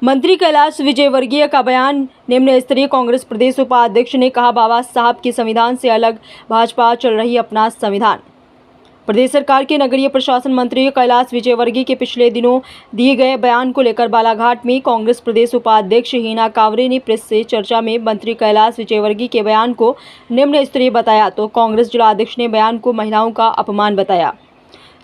मंत्री कैलाश विजयवर्गीय का बयान। निम्न स्तरीय कांग्रेस प्रदेश उपाध्यक्ष ने कहा, बाबा साहब के संविधान से अलग भाजपा चल रही अपना संविधान। प्रदेश सरकार के नगरीय प्रशासन मंत्री कैलाश विजयवर्गीय के पिछले दिनों दिए गए बयान को लेकर बालाघाट में कांग्रेस प्रदेश उपाध्यक्ष हिना कांवरे ने प्रेस से चर्चा में मंत्री कैलाश विजयवर्गीय के बयान को निम्न स्तरीय बताया तो कांग्रेस जिलाध्यक्ष ने बयान को महिलाओं का अपमान बताया।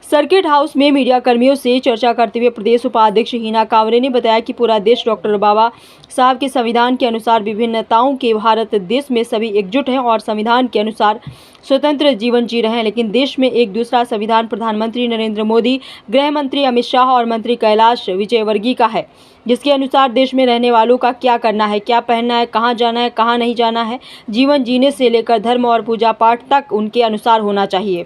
सर्किट हाउस में मीडिया कर्मियों से चर्चा करते हुए प्रदेश उपाध्यक्ष हिना कांवरे ने बताया कि पूरा देश डॉक्टर बाबा साहब के संविधान के अनुसार विभिन्नताओं के भारत देश में सभी एकजुट हैं और संविधान के अनुसार स्वतंत्र जीवन जी रहे हैं, लेकिन देश में एक दूसरा संविधान प्रधानमंत्री नरेंद्र मोदी, गृह मंत्री अमित शाह और मंत्री कैलाश विजयवर्गीय का है, जिसके अनुसार देश में रहने वालों का क्या करना है, क्या पहनना है, कहाँ जाना है, कहाँ नहीं जाना है, जीवन जीने से लेकर धर्म और पूजा पाठ तक उनके अनुसार होना चाहिए।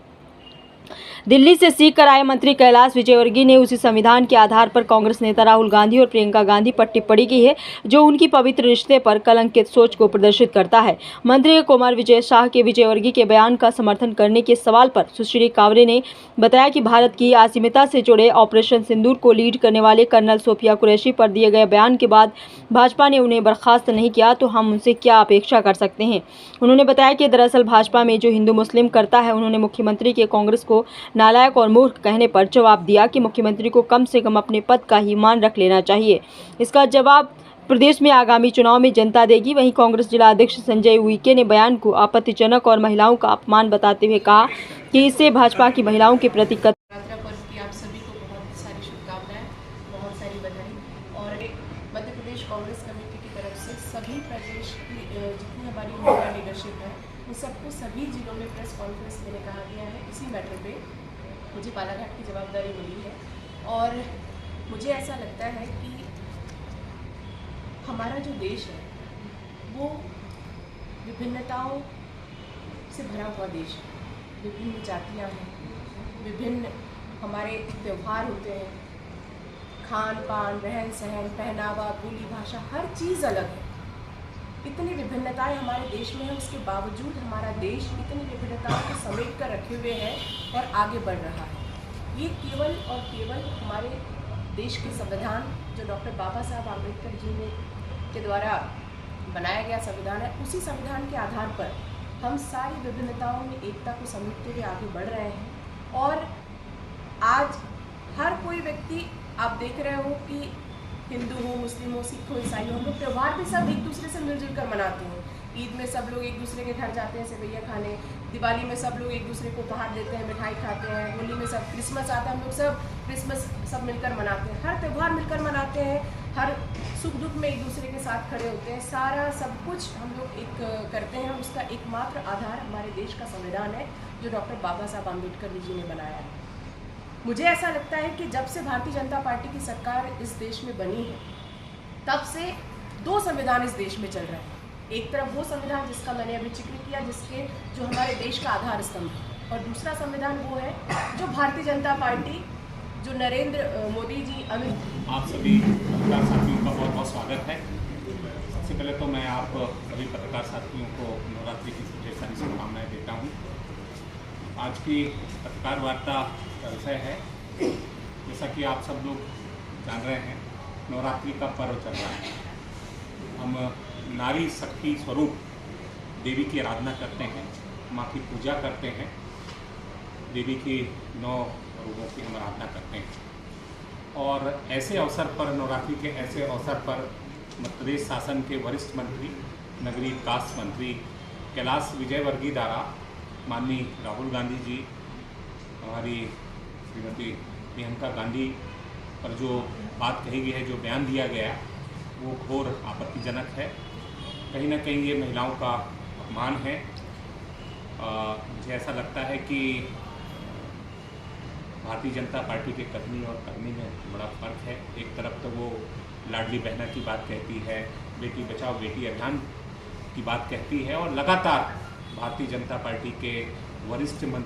दिल्ली से सीख कर आए मंत्री कैलाश विजयवर्गीय ने उसी संविधान के आधार पर कांग्रेस नेता राहुल गांधी और प्रियंका गांधी पर टिप्पणी की है, जो उनकी पवित्र रिश्ते पर कलंकित सोच को प्रदर्शित करता है। मंत्री कुमार विजय शाह के विजयवर्गीय के बयान का समर्थन करने के सवाल पर सुश्री कांवरे ने बताया कि भारत की असीमिता से जुड़े ऑपरेशन सिंदूर को लीड करने वाले कर्नल सोफिया कुरैशी पर दिए गए बयान के बाद भाजपा ने उन्हें बर्खास्त नहीं किया तो हम उनसे क्या अपेक्षा कर सकते हैं। उन्होंने बताया कि दरअसल भाजपा में जो हिंदू मुस्लिम करता है, उन्होंने मुख्यमंत्री के कांग्रेस को नालायक और मूर्ख कहने पर जवाब दिया कि मुख्यमंत्री को कम से कम अपने पद का ही मान रख लेना चाहिए। इसका जवाब प्रदेश में आगामी चुनाव में जनता देगी। वहीं कांग्रेस जिलाध्यक्ष संजय उइके ने बयान को आपत्तिजनक और महिलाओं का अपमान बताते हुए कहा कि इससे भाजपा की महिलाओं के प्रति आप सभी को बहुत सारी शुभकामनाएं, बहुत सारी बधाई। और मध्य प्रदेश कांग्रेस कमेटी की तरफ से सभी प्रदेश की जितनी हमारी महिला लीडरशिप है उन सबको सभी जिलों में प्रेस कॉन्फ्रेंस देने कहा गया है। इसी मैटर पे मुझे बालाघाट की जवाबदारी मिली है और मुझे ऐसा लगता है कि हमारा जो देश है वो विभिन्नताओं से भरा हुआ देश है। विभिन्न जातियाँ हैं, विभिन्न हमारे त्यौहार होते हैं, खान पान, रहन सहन, पहनावा, बोली भाषा, हर चीज़ अलग है। इतनी विभिन्नताएं हमारे देश में है, उसके बावजूद हमारा देश इतनी विभिन्नताओं को समेट कर रखे हुए है और आगे बढ़ रहा है। ये केवल और केवल हमारे देश के संविधान जो डॉक्टर बाबा साहब आम्बेडकर जी ने के द्वारा बनाया गया संविधान है, उसी संविधान के आधार पर हम सारी विभिन्नताओं में एकता को समेटते हुए आगे बढ़ रहे हैं। और आज हर कोई व्यक्ति, आप देख रहे हो कि हिंदू हो, मुस्लिम हो, सिख हो, ईसाई हो, हम लोग त्यौहार भी सब एक दूसरे से मिलजुल कर मनाते हैं। ईद में सब लोग एक दूसरे के घर जाते हैं सेवैया खाने, दिवाली में सब लोग एक दूसरे को उपहार देते हैं, मिठाई खाते हैं, होली में सब, क्रिसमस आता है, हम लोग सब क्रिसमस सब मिलकर मनाते हैं, हर त्यौहार मिलकर मनाते हैं, हर सुख दुख में एक दूसरे के साथ खड़े होते हैं। सारा सब कुछ हम लोग एक करते हैं। उसका एकमात्र आधार हमारे देश का संविधान है जो डॉक्टर बाबा साहब आम्बेडकर जी ने बनाया है। मुझे ऐसा लगता है कि जब से भारतीय जनता पार्टी की सरकार इस देश में बनी है तब से दो संविधान इस देश में चल रहे हैं। एक तरफ वो संविधान जिसका मैंने अभी जिक्र किया, जिसके जो हमारे देश का आधार स्तंभ है, और दूसरा संविधान वो है जो भारतीय जनता पार्टी, जो नरेंद्र मोदी जी, अमित। आप सभी पत्रकार साथियों का बहुत बहुत स्वागत है। सबसे पहले तो मैं आप सभी पत्रकार साथियों को नवरात्रि की ढेर सारी शुभकामनाएं देता हूँ। आज की पत्रकार वार्ता का विषय है, जैसा कि आप सब लोग जान रहे हैं, नवरात्रि का पर्व चल रहा है। हम नारी शक्ति स्वरूप देवी की आराधना करते हैं, माँ की पूजा करते हैं, देवी की 9 रूपों की हम आराधना करते हैं। और ऐसे अवसर पर, नवरात्रि के ऐसे अवसर पर मध्य प्रदेश शासन के वरिष्ठ मंत्री, नगरीय विकास मंत्री कैलाश विजयवर्गीय द्वारा माननीय राहुल गांधी जी, हमारी श्रीमती प्रियंका गांधी पर जो बात कही गई है, जो बयान दिया गया, वो घोर आपत्तिजनक है। कहीं ना कहीं ये महिलाओं का अपमान है। मुझे ऐसा लगता है कि भारतीय जनता पार्टी के कर्मी और कर्मी में बड़ा फ़र्क है। एक तरफ तो वो लाडली बहना की बात कहती है, बेटी बचाओ बेटी अभियान की बात कहती है, और लगातार भारतीय जनता पार्टी के वरिष्ठ मंत्री